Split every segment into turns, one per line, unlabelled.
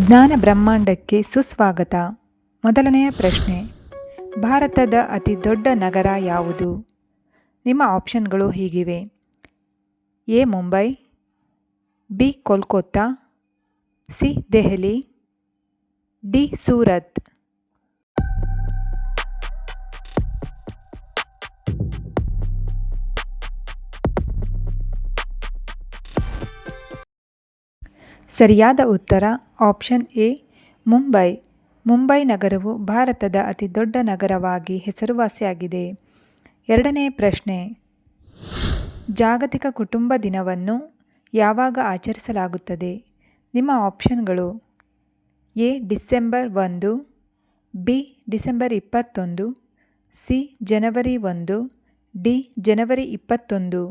ಜ್ಞಾನ ಬ್ರಹ್ಮಾಂಡಕ್ಕೆ ಸುಸ್ವಾಗತ. ಮೊದಲನೆಯ ಪ್ರಶ್ನೆ, ಭಾರತದ ಅತಿ ದೊಡ್ಡ ನಗರ ಯಾವುದು? ನಿಮ್ಮ ಆಪ್ಷನ್ಗಳು ಹೀಗಿವೆ: A Mumbai, B Kolkata, C Delhi, D Surat. ಸರಿಯಾದ ಉತ್ತರ ಆಪ್ಷನ್ ಎ ಮುಂಬೈ. ಮುಂಬೈ ನಗರವು ಭಾರತದ ಅತಿ ದೊಡ್ಡ ನಗರವಾಗಿ ಹೆಸರುವಾಸಿಯಾಗಿದೆ. ಎರಡನೇ ಪ್ರಶ್ನೆ, ಜಾಗತಿಕ ಕುಟುಂಬ ದಿನವನ್ನು ಯಾವಾಗ ಆಚರಿಸಲಾಗುತ್ತದೆ? ನಿಮ್ಮ ಆಪ್ಷನ್ಗಳು: A December 1, B December 21, C ಜನವರಿ 1, ಡಿ ಜನವರಿ 21.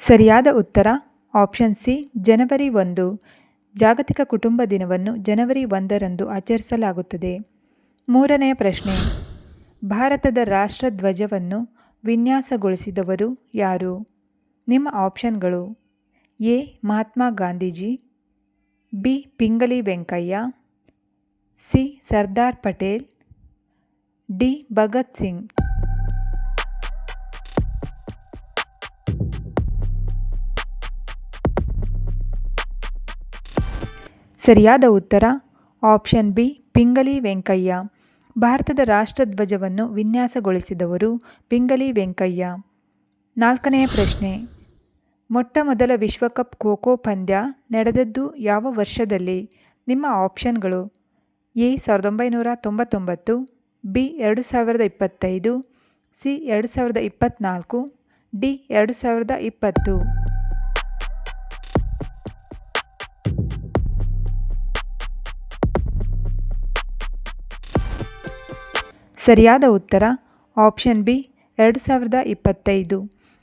ಸರಿಯಾದ ಉತ್ತರ ಆಪ್ಷನ್ ಸಿ ಜನವರಿ 1. ಜಾಗತಿಕ ಕುಟುಂಬ ದಿನವನ್ನು ಜನವರಿ 1ರಂದು ಆಚರಿಸಲಾಗುತ್ತದೆ. ಮೂರನೆಯ ಪ್ರಶ್ನೆ, ಭಾರತದ ರಾಷ್ಟ್ರಧ್ವಜವನ್ನು ವಿನ್ಯಾಸಗೊಳಿಸಿದವರು ಯಾರು? ನಿಮ್ಮ ಆಪ್ಷನ್ಗಳು: A Mahatma Gandhiji, B Pingali Venkayya, C Sardar Patel, D Bhagat Singh. ಸರಿಯಾದ ಉತ್ತರ ಆಪ್ಷನ್ ಬಿ ಪಿಂಗಲಿ ವೆಂಕಯ್ಯ. ಭಾರತದ ರಾಷ್ಟ್ರಧ್ವಜವನ್ನು ವಿನ್ಯಾಸಗೊಳಿಸಿದವರು ಪಿಂಗಲಿ ವೆಂಕಯ್ಯ. ನಾಲ್ಕನೆಯ ಪ್ರಶ್ನೆ, ಮೊಟ್ಟಮೊದಲ ವಿಶ್ವಕಪ್ ಖೋ-ಖೋ ಪಂದ್ಯ ನಡೆದದ್ದು ಯಾವ ವರ್ಷದಲ್ಲಿ? ನಿಮ್ಮ ಆಪ್ಷನ್ಗಳು: ಎ 1999, ಬಿ 2025, ಸಿ 2024, ಡಿ 2020. ಸರಿಯಾದ ಉತ್ತರ ಆಪ್ಷನ್ ಬಿ 2025.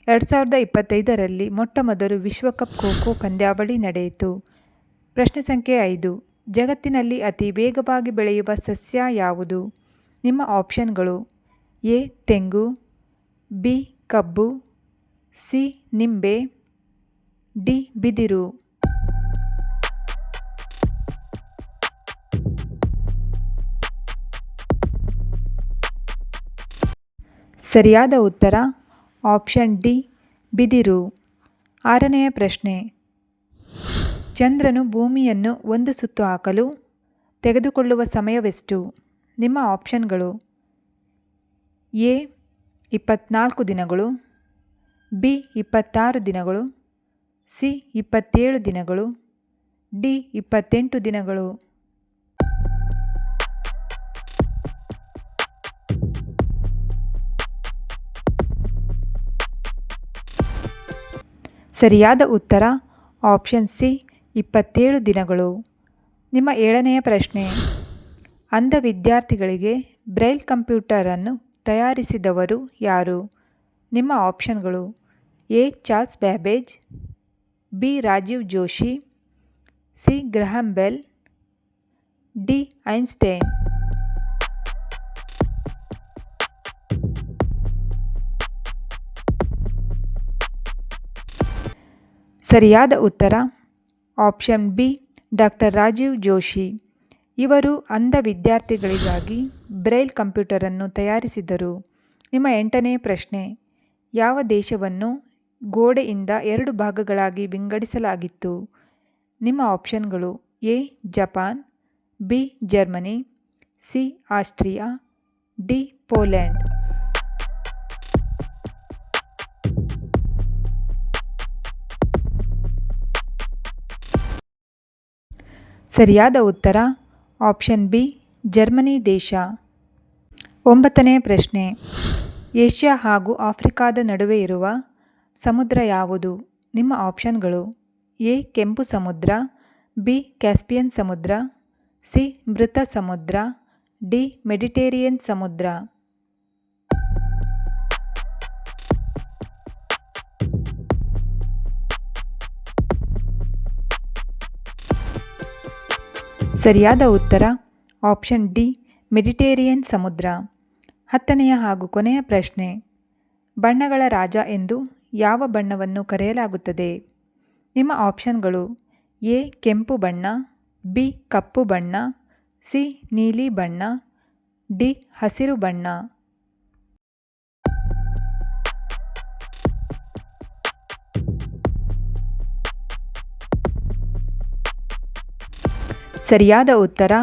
2025ರಲ್ಲಿ ಮೊಟ್ಟಮೊದಲು ವಿಶ್ವಕಪ್ ಖೋ-ಖೋ ಪಂದ್ಯಾವಳಿ ನಡೆಯಿತು. ಪ್ರಶ್ನೆ ಸಂಖ್ಯೆ 5, ಜಗತ್ತಿನಲ್ಲಿ ಅತಿ ವೇಗವಾಗಿ ಬೆಳೆಯುವ ಸಸ್ಯ ಯಾವುದು? ನಿಮ್ಮ ಆಪ್ಷನ್ಗಳು: ಎ ತೆಂಗು, ಬಿ ಕಬ್ಬು, ಸಿ ನಿಂಬೆ, ಡಿ ಬಿದಿರು. ಸರಿಯಾದ ಉತ್ತರ ಆಪ್ಷನ್ ಡಿ ಬಿದಿರು. ಆರನೆಯ ಪ್ರಶ್ನೆ, ಚಂದ್ರನು ಭೂಮಿಯನ್ನು ಒಂದು ಸುತ್ತು ಹಾಕಲು ತೆಗೆದುಕೊಳ್ಳುವ ಸಮಯವೆಷ್ಟು? ನಿಮ್ಮ ಆಪ್ಷನ್ಗಳು: ಎ 24 ದಿನಗಳು, ಬಿ 26 ದಿನಗಳು, ಸಿ 27 ದಿನಗಳು, ಡಿ 28 ದಿನಗಳು. ಸರಿಯಾದ ಉತ್ತರ ಆಪ್ಷನ್ ಸಿ 27 ದಿನಗಳು. ನಿಮ್ಮ ಏಳನೆಯ ಪ್ರಶ್ನೆ, ಅಂಧ ವಿದ್ಯಾರ್ಥಿಗಳಿಗೆ ಬ್ರೈಲ್ ಕಂಪ್ಯೂಟರನ್ನು ತಯಾರಿಸಿದವರು ಯಾರು? ನಿಮ್ಮ ಆಪ್ಷನ್ಗಳು: A Charles Babbage, B Rajiv Joshi, C Graham Bell, D Einstein. ಸರಿಯಾದ ಉತ್ತರ option B doctor Rajiv Joshi. ಇವರು ಅಂಧ ವಿದ್ಯಾರ್ಥಿಗಳಿಗಾಗಿ ಬ್ರೈಲ್ ಕಂಪ್ಯೂಟರನ್ನು ತಯಾರಿಸಿದರು. ನಿಮ್ಮ ಎಂಟನೇ ಪ್ರಶ್ನೆ, ಯಾವ ದೇಶವನ್ನು ಗೋಡೆಯಿಂದ 2 ಭಾಗಗಳಾಗಿ ವಿಂಗಡಿಸಲಾಗಿತ್ತು? ನಿಮ್ಮ ಆಪ್ಷನ್ಗಳು: A Japan, B Germany, C Austria, D Poland. ಸರಿಯಾದ ಉತ್ತರ ಆಪ್ಷನ್ ಬಿ ಜರ್ಮನಿ ದೇಶ. ಒಂಬತ್ತನೇ ಪ್ರಶ್ನೆ, ಏಷ್ಯಾ ಹಾಗೂ ಆಫ್ರಿಕಾದ ನಡುವೆ ಇರುವ ಸಮುದ್ರ ಯಾವುದು? ನಿಮ್ಮ ಆಪ್ಷನ್ಗಳು: ಎ ಕೆಂಪು ಸಮುದ್ರ, ಬಿ ಕ್ಯಾಸ್ಪಿಯನ್ ಸಮುದ್ರ, ಸಿ ಮೃತ ಸಮುದ್ರ, ಡಿ ಮೆಡಿಟೇರಿಯನ್ ಸಮುದ್ರ. ಸರಿಯಾದ ಉತ್ತರ ಆಪ್ಷನ್ ಡಿ ಮೆಡಿಟೇರಿಯನ್ ಸಮುದ್ರ. 10ನೆಯ ಹಾಗೂ ಕೊನೆಯ ಪ್ರಶ್ನೆ. ಬಣ್ಣಗಳ ರಾಜ ಎಂದು ಯಾವ ಬಣ್ಣವನ್ನು ಕರೆಯಲಾಗುತ್ತದೆ? ನಿಮ್ಮ ಆಪ್ಷನ್ಗಳು: ಎ ಕೆಂಪು ಬಣ್ಣ, ಬಿ ಕಪ್ಪು ಬಣ್ಣ, ಸಿ ನೀಲಿ ಬಣ್ಣ, ಡಿ ಹಸಿರು ಬಣ್ಣ. ಸರಿಯಾದ ಉತ್ತರ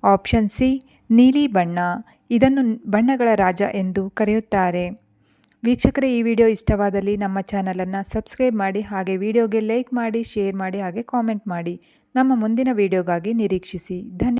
ಆಪ್ಷನ್ ಸಿ ನೀಲಿ ಬಣ್ಣ. ಇದನ್ನು ಬಣ್ಣಗಳ ರಾಜ ಎಂದು ಕರೆಯುತ್ತಾರೆ. ವೀಕ್ಷಕರೇ, ಈ ವಿಡಿಯೋ ಇಷ್ಟವಾದಲ್ಲಿ ನಮ್ಮ ಚಾನಲನ್ನು ಸಬ್ಸ್ಕ್ರೈಬ್ ಮಾಡಿ, ಹಾಗೆ ವಿಡಿಯೋಗೆ ಲೈಕ್ ಮಾಡಿ, ಶೇರ್ ಮಾಡಿ, ಹಾಗೆ ಕಾಮೆಂಟ್ ಮಾಡಿ. ನಮ್ಮ ಮುಂದಿನ ವಿಡಿಯೋಗಾಗಿ ನಿರೀಕ್ಷಿಸಿ. ಧನ್ಯವಾದ.